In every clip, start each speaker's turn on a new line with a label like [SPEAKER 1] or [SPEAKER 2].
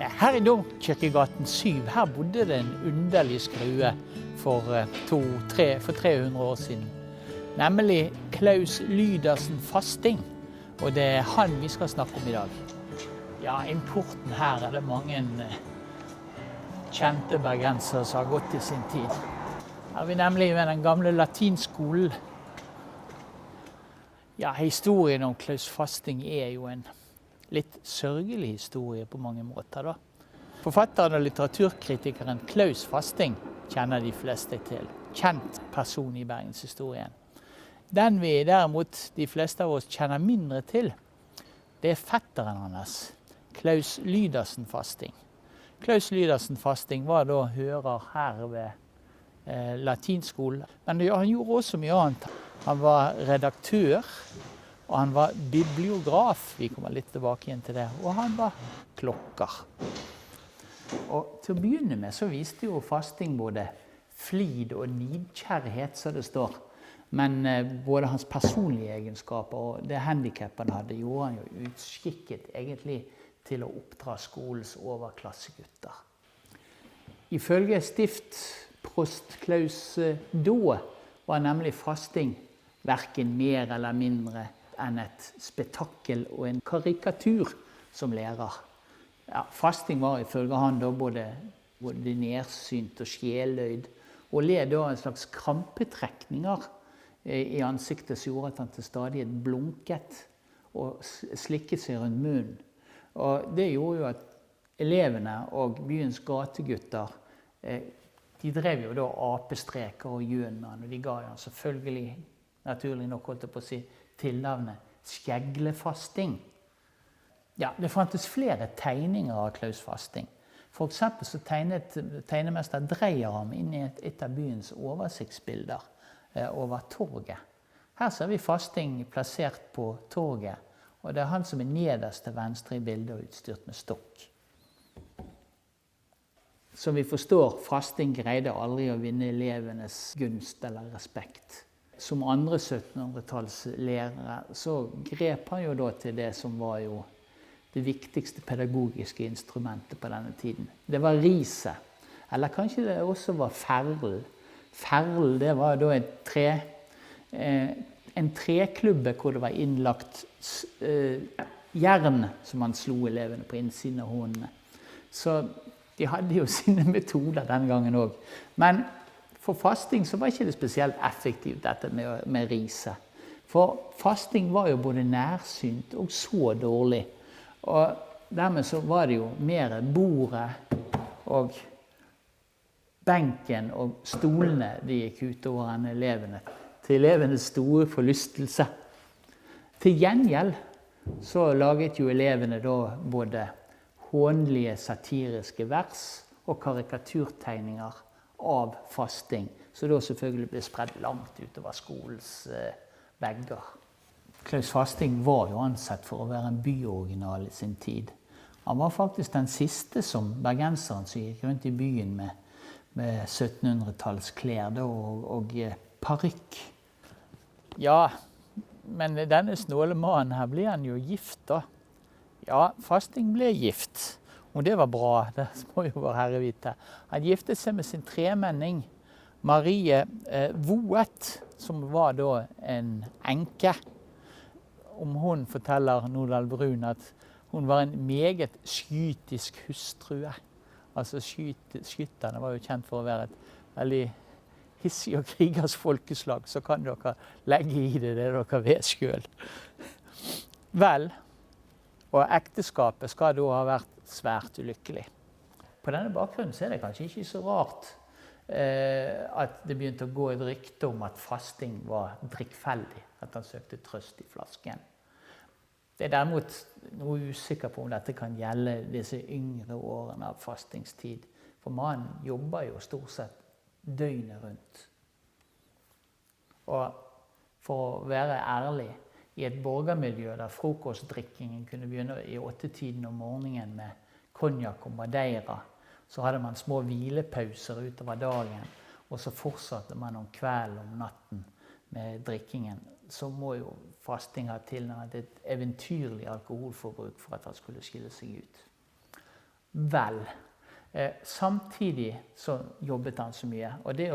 [SPEAKER 1] Her i Domkirkegaten 7, her bodde det en underlig skrue for 300 år siden. Nemlig Klaus Lydersen Fasting, og det er han vi skal snakke om i dag. Ja, importen her er det mange kjente bergensere som har gått i sin tid. Her er vi nemlig ved den gamle latinskolen. Ja, historien om Klaus Fasting er jo en litt sørgelig historie på mange måter da. Forfatteren og litteraturkritikeren Klaus Fasting kjenner de fleste til. Kjent person i bergenshistorien. Den vi derimot, de fleste av oss kjenner mindre til, det er fetteren hans, Klaus Lydersen Fasting. Klaus Lydersen Fasting var da hører her ved latinskolen, men han gjorde også mye annet. Han var redaktør, og han var bibliograf, vi kommer litt tilbake igjen til det, og han var klokker. Og til å begynne med så viste jo Fasting både flid og nidkjærlighet, så det står. Men både hans personlige egenskaper og det handicap han hadde, gjorde han jo utskikket egentlig til å oppdra skolens overklassegutter. Ifølge stiftprost Klaus Daa var nemlig Fasting hverken mer eller mindre enn et spetakkel og en karikatur som lærer. Ja, Fasting var ifølge han da både nedsynt og sjeløyd, og led da en slags krampetrekninger i ansiktet som gjorde at han til stadighet blunket og slikket seg rundt munnen. Og det gjorde jo at elevene og byens gategutter, de drev jo da apestreker og gjøn med han, og de ga jo han selvfølgelig, naturlig nok holdt jeg på å si, tilnavnet Skjeglefasting. Ja, det fantes flere tegninger av Klaus Fasting. For eksempel så tegnet tegnemester Dreyer ham inn i et av byens oversiktsbilder over torget. Her ser vi Fasting plassert på torget, og det er han som er nederst til venstre i bildet og utstyrt med stokk. Som vi forstår, Fasting greide aldri å vinne elevenes gunst eller respekt. Som andre 1700-tallslærere så grep han jo da til det som var jo det viktigste pedagogiske instrumentet på denne tiden. Det var riset, eller kanskje det også var ferlen. Ferlen, det var da en treklubbe hvor det var innlagt jern som man slo elevene på innsiden av håndene. Så de hadde jo sine metoder den gangen også. Men for Fasting så var ikke det spesielt effektivt dette med riset. For Fasting var jo både nærsynt og så dårlig. Og dermed så var det jo mer bordet og benken og stolene de gikk utover enn elevene. Til elevenes store forlystelse. Til gjengjeld så laget jo elevene da både hånlige satiriske vers og karikaturtegninger av Fasting, så da selvfølgelig ble spredd langt utover skolens vegger. Klaus Fasting var jo ansett for å være en byoriginal i sin tid. Han var faktisk den siste som bergenseren som gikk rundt i byen med 1700-tallsklær og parykk. Ja, men denne snåle mannen her ble han jo gift da. Ja, Fasting ble gift. Og det var bra, det må jo vår Herre vite. Han giftet seg med sin tremenning, Marie Voet, som var da en enke. Om hun forteller Nordal Brun at hun var en meget skytisk hustrue. Altså skytterne var jo kjent for å være et veldig hissig og krigers folkeslag, så kan dere legge i det dere vet selv. Vel, og ekteskapet skal da ha vært svært ulykkelig. På denne bakgrunnen så er det kanskje ikke så rart at det begynte å gå et rykte om at Fasting var drikkfeldig, at han søkte trøst i flasken. Det er derimot noe usikker på om dette kan gjelde disse yngre årene av Fastings tid, for mannen jobber jo stort sett døgnet rundt. Og for å være ærlig, i et borgermiljø der frokostdrikkingen kunne begynne i 8-tiden om morgenen med konjakk og madeira, så hadde man små hvilepauser utover dagen, og så fortsatte man om kvelden, om natten med drikkingen. Så må jo Fasting ha tilnærmet et eventyrlig alkoholforbruk for at han skulle skille seg ut. Vel, samtidig så jobbet han så mye, og det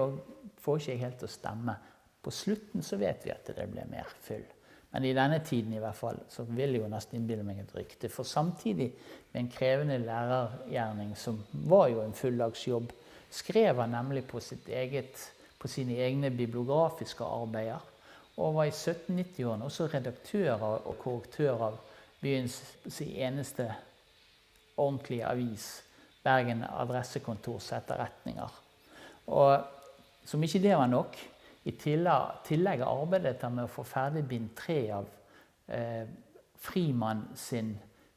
[SPEAKER 1] får ikke jeg helt til å stemme. På slutten så vet vi at det ble mer fyll. Men i denne tiden i hvert fall, så vil jeg jo nesten innbille meg et rykte. For samtidig med en krevende lærergjerning, som var jo en fulldagsjobb, skrev han nemlig på sine egne bibliografiske arbeider, og var i 1790-årene også redaktør og korrektør av byens eneste ordentlige avis, Bergen Adressekontors etterretninger. Og som ikke det var nok, i tillegg arbeidet han med å få ferdig bind 3 av Frimann sin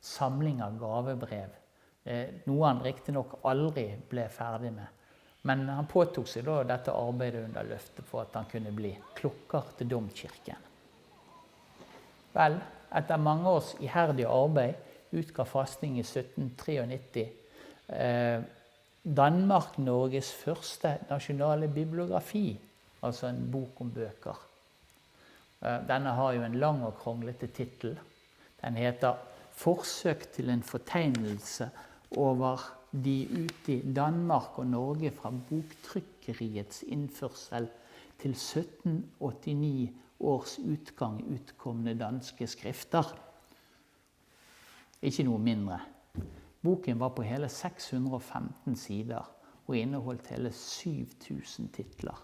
[SPEAKER 1] samling av gavebrev, noe han riktig nok aldri ble ferdig med. Men han påtok seg da dette arbeidet under løftet for at han kunne bli klokker til domkirken. Vel, etter mange års iherdig arbeid utga Fasting i 1793 Danmark-Norges første nasjonale bibliografi, altså en bok om bøker. Denne har jo en lang og kronglete titel. Den heter «Forsøk til en fortegnelse over de ute i Danmark og Norge fra boktrykkeriets innførsel til 1789 års utgang utkomne danske skrifter». Ikke noe mindre. Boken var på hele 615 sider og inneholdt hele 7000 titler.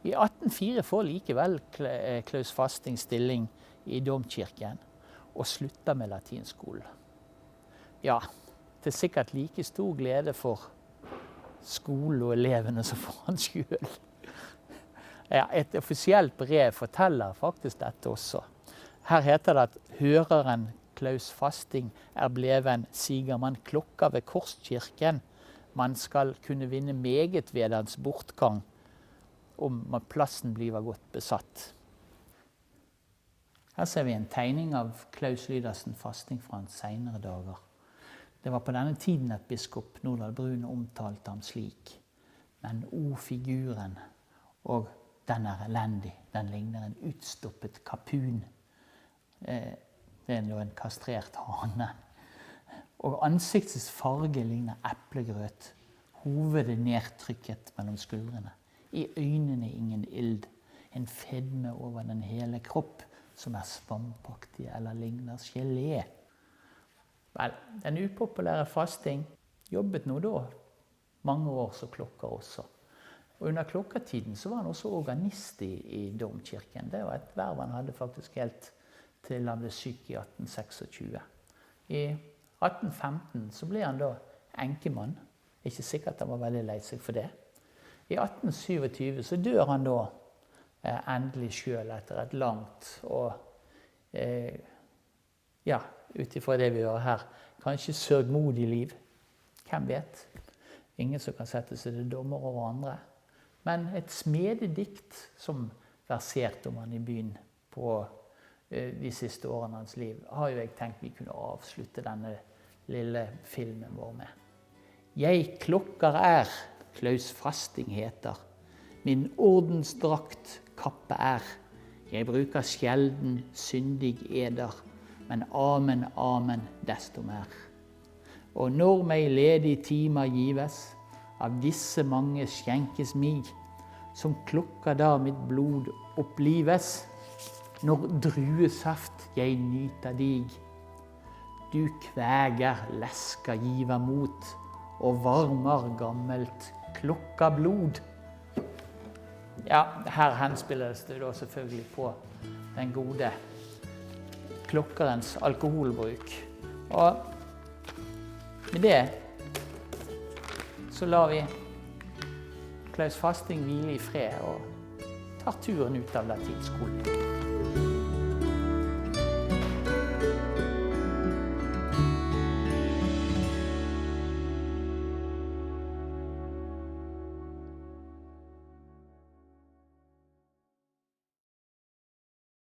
[SPEAKER 1] I 1804 får likevel Klaus Fasting stilling i domkirken og slutter med latinskolen. Ja, det er sikkert like stor glede for skolen og elevene som for han selv. Ja, et offisielt brev forteller faktisk dette også. Her heter det at høreren Klaus Fasting bleven sigermann klokka ved Korskirken. Man skal kunne vinne meget ved hans bortgang, om plassen blir godt besatt. Her ser vi en tegning av Klaus Lydersen Fasting fra hans senere dager. Det var på denne tiden at biskop Nordal Brun omtalte ham slik. Men figuren, og den elendig, den ligner en utstoppet kapun. Det jo en kastrert hane. Og ansiktets farge ligner eplegrøt, hovedet nedtrykket mellom skuldrene. I øynene ingen ild, en fedme over den hele kropp, som svampaktig eller ligner gelé. Vel, den upopulære Fasting jobbet nå da mange år som klokker også. Og under klokkertiden så var han også organist i domkirken. Det var et verv han hadde faktisk helt til han ble syk i 1826. I 1815 så ble han da enkemann. Ikke sikkert han var veldig lei seg for det. I 1827 så dør han da endelig selv etter et langt og, ja, utifra det vi gjør her, kanskje sørgmodig liv. Hvem vet? Ingen som kan sette seg til dommer over andre. Men et smededikt som verserte om han i byen på de siste årene av hans liv, har jo jeg tenkt vi kunne avslutte denne lille filmen vår med. Jeg klokker Klaus Fasting heter. Min ordensdrakt kappe Jeg bruker sjelden syndig eder, men amen, amen, desto mer. Og når meg ledig timer gives, av disse mange skjenkes mig, som klokka da mitt blod opplives, når druesaft jeg nyter dig. Du kvæger, lesker giver mot, og varmer gammelt klokka blod. Ja, her henspilles det da selvfølgelig på den gode klokkerens alkoholbruk. Og med det så lar vi Klaus Fasting hvile i fred og tar turen ut av latinskolen.